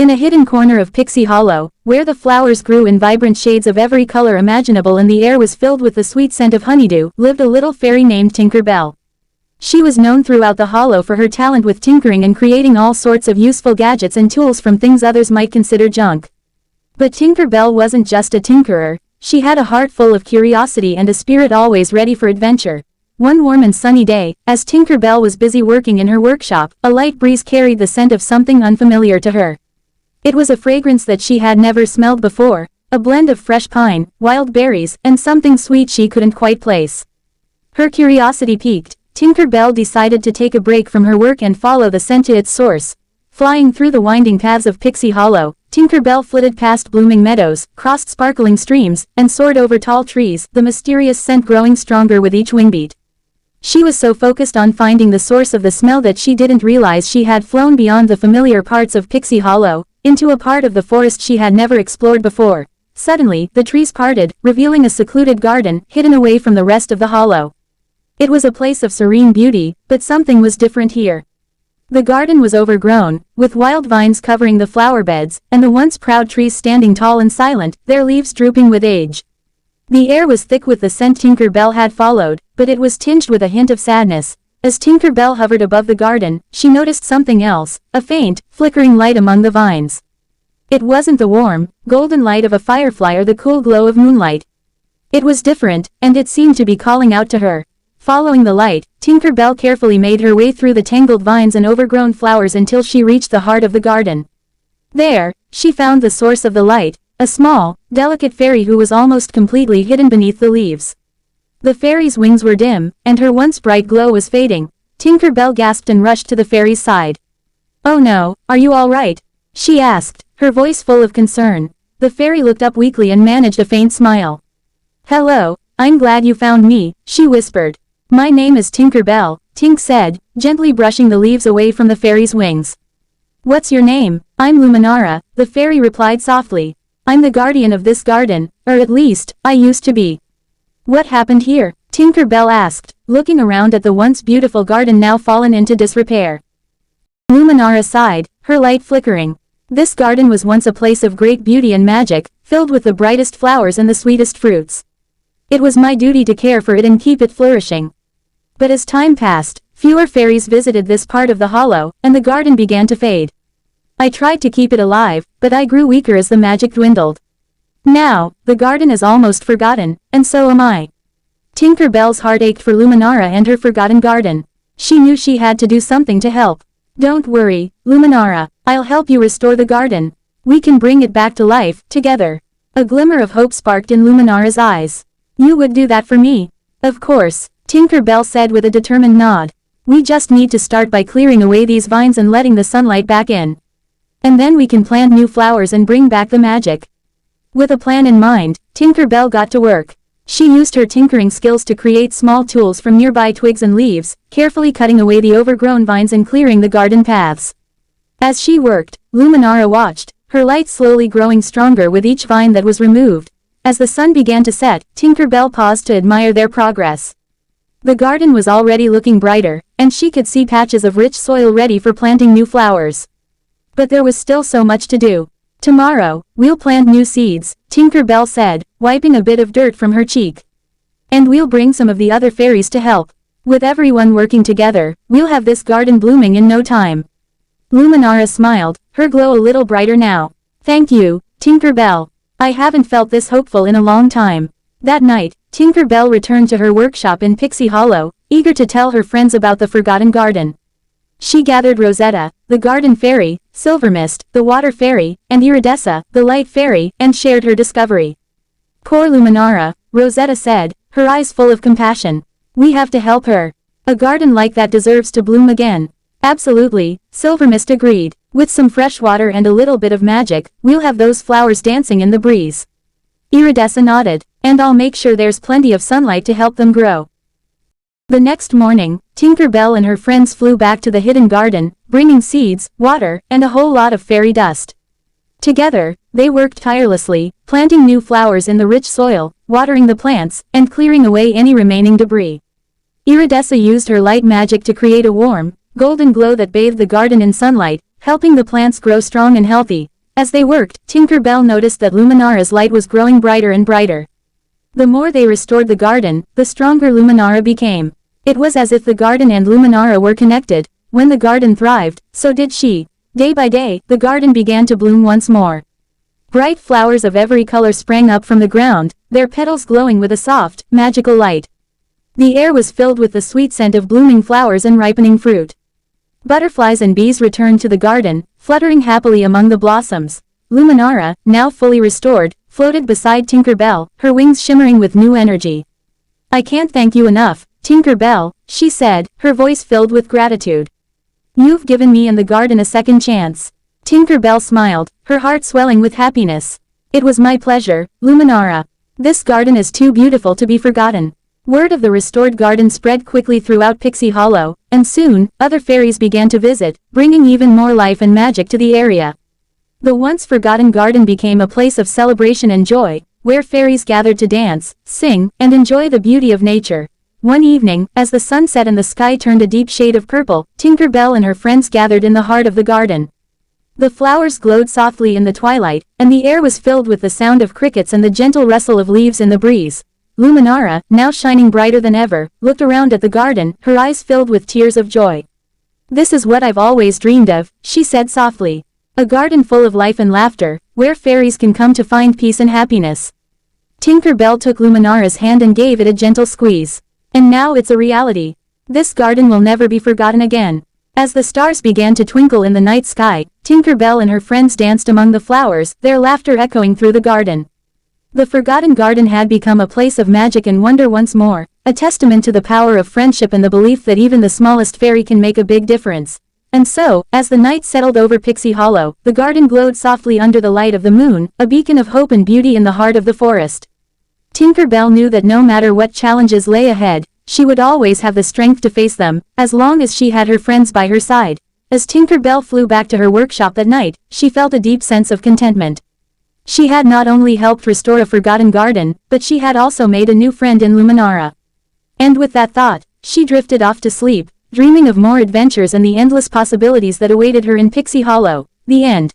In a hidden corner of Pixie Hollow, where the flowers grew in vibrant shades of every color imaginable and the air was filled with the sweet scent of honeydew, lived a little fairy named Tinkerbell. She was known throughout the Hollow for her talent with tinkering and creating all sorts of useful gadgets and tools from things others might consider junk. But Tinkerbell wasn't just a tinkerer, she had a heart full of curiosity and a spirit always ready for adventure. One warm and sunny day, as Tinkerbell was busy working in her workshop, a light breeze carried the scent of something unfamiliar to her. It was a fragrance that she had never smelled before, a blend of fresh pine, wild berries, and something sweet she couldn't quite place. Her curiosity piqued, Tinkerbell decided to take a break from her work and follow the scent to its source. Flying through the winding paths of Pixie Hollow, Tinkerbell flitted past blooming meadows, crossed sparkling streams, and soared over tall trees, the mysterious scent growing stronger with each wingbeat. She was so focused on finding the source of the smell that she didn't realize she had flown beyond the familiar parts of Pixie Hollow, into a part of the forest she had never explored before. Suddenly, the trees parted, revealing a secluded garden, hidden away from the rest of the hollow. It was a place of serene beauty, but something was different here. The garden was overgrown, with wild vines covering the flower beds, and the once proud trees standing tall and silent, their leaves drooping with age. The air was thick with the scent Tinkerbell had followed, but it was tinged with a hint of sadness. As Tinkerbell hovered above the garden, she noticed something else, a faint, flickering light among the vines. It wasn't the warm, golden light of a firefly or the cool glow of moonlight. It was different, and it seemed to be calling out to her. Following the light, Tinkerbell carefully made her way through the tangled vines and overgrown flowers until she reached the heart of the garden. There, she found the source of the light, a small, delicate fairy who was almost completely hidden beneath the leaves. The fairy's wings were dim, and her once bright glow was fading. Tinkerbell gasped and rushed to the fairy's side. "Oh no, are you all right?" she asked, her voice full of concern. The fairy looked up weakly and managed a faint smile. "Hello, I'm glad you found me," she whispered. "My name is Tinkerbell," Tink said, gently brushing the leaves away from the fairy's wings. "What's your name?" "I'm Luminara," the fairy replied softly. "I'm the guardian of this garden, or at least, I used to be." "What happened here?" Tinkerbell asked, looking around at the once beautiful garden now fallen into disrepair. Luminara sighed, her light flickering. This garden was once a place of great beauty and magic, filled with the brightest flowers and the sweetest fruits. It was my duty to care for it and keep it flourishing. But as time passed, fewer fairies visited this part of the hollow, and the garden began to fade. I tried to keep it alive, but I grew weaker as the magic dwindled. Now, the garden is almost forgotten, and so am I. Tinkerbell's heart ached for Luminara and her forgotten garden. She knew she had to do something to help. "Don't worry, Luminara, I'll help you restore the garden. We can bring it back to life, together." A glimmer of hope sparked in Luminara's eyes. "You would do that for me?" "Of course," Tinkerbell said with a determined nod. "We just need to start by clearing away these vines and letting the sunlight back in. And then we can plant new flowers and bring back the magic." With a plan in mind, Tinkerbell got to work. She used her tinkering skills to create small tools from nearby twigs and leaves, carefully cutting away the overgrown vines and clearing the garden paths. As she worked, Luminara watched, her light slowly growing stronger with each vine that was removed. As the sun began to set, Tinkerbell paused to admire their progress. The garden was already looking brighter, and she could see patches of rich soil ready for planting new flowers. But there was still so much to do. "Tomorrow, we'll plant new seeds," Tinkerbell said, wiping a bit of dirt from her cheek. "And we'll bring some of the other fairies to help. With everyone working together, we'll have this garden blooming in no time." Luminara smiled, her glow a little brighter now. "Thank you, Tinkerbell. I haven't felt this hopeful in a long time." That night, Tinkerbell returned to her workshop in Pixie Hollow, eager to tell her friends about the Forgotten Garden. She gathered Rosetta, the garden fairy, Silvermist, the water fairy, and Iridessa, the light fairy, and shared her discovery. "Poor Luminara," Rosetta said, her eyes full of compassion. "We have to help her. A garden like that deserves to bloom again." "Absolutely," Silvermist agreed. "With some fresh water and a little bit of magic, we'll have those flowers dancing in the breeze." Iridessa nodded. "And I'll make sure there's plenty of sunlight to help them grow." The next morning, Tinkerbell and her friends flew back to the hidden garden, bringing seeds, water, and a whole lot of fairy dust. Together, they worked tirelessly, planting new flowers in the rich soil, watering the plants, and clearing away any remaining debris. Iridessa used her light magic to create a warm, golden glow that bathed the garden in sunlight, helping the plants grow strong and healthy, As they worked, Tinkerbell noticed that Luminara's light was growing brighter and brighter. The more they restored the garden, the stronger Luminara became. It was as if the garden and Luminara were connected. When the garden thrived, so did she. Day by day, the garden began to bloom once more. Bright flowers of every color sprang up from the ground, their petals glowing with a soft, magical light. The air was filled with the sweet scent of blooming flowers and ripening fruit. Butterflies and bees returned to the garden, fluttering happily among the blossoms. Luminara, now fully restored, floated beside Tinkerbell, her wings shimmering with new energy. "I can't thank you enough, Tinkerbell," she said, her voice filled with gratitude. "You've given me and the garden a second chance." Tinkerbell smiled, her heart swelling with happiness. "It was my pleasure, Luminara. This garden is too beautiful to be forgotten." Word of the restored garden spread quickly throughout Pixie Hollow, and soon, other fairies began to visit, bringing even more life and magic to the area. The once forgotten garden became a place of celebration and joy, where fairies gathered to dance, sing, and enjoy the beauty of nature. One evening, as the sun set and the sky turned a deep shade of purple, Tinkerbell and her friends gathered in the heart of the garden. The flowers glowed softly in the twilight, and the air was filled with the sound of crickets and the gentle rustle of leaves in the breeze. Luminara, now shining brighter than ever, looked around at the garden, her eyes filled with tears of joy. "This is what I've always dreamed of," she said softly. "A garden full of life and laughter, where fairies can come to find peace and happiness." Tinkerbell took Luminara's hand and gave it a gentle squeeze. "And now it's a reality. This garden will never be forgotten again." As the stars began to twinkle in the night sky, Tinkerbell and her friends danced among the flowers, their laughter echoing through the garden. The Forgotten Garden had become a place of magic and wonder once more, a testament to the power of friendship and the belief that even the smallest fairy can make a big difference. And so, as the night settled over Pixie Hollow, the garden glowed softly under the light of the moon, a beacon of hope and beauty in the heart of the forest. Tinkerbell knew that no matter what challenges lay ahead, she would always have the strength to face them, as long as she had her friends by her side. As Tinkerbell flew back to her workshop that night, she felt a deep sense of contentment. She had not only helped restore a forgotten garden, but she had also made a new friend in Luminara. And with that thought, she drifted off to sleep, dreaming of more adventures and the endless possibilities that awaited her in Pixie Hollow. The end.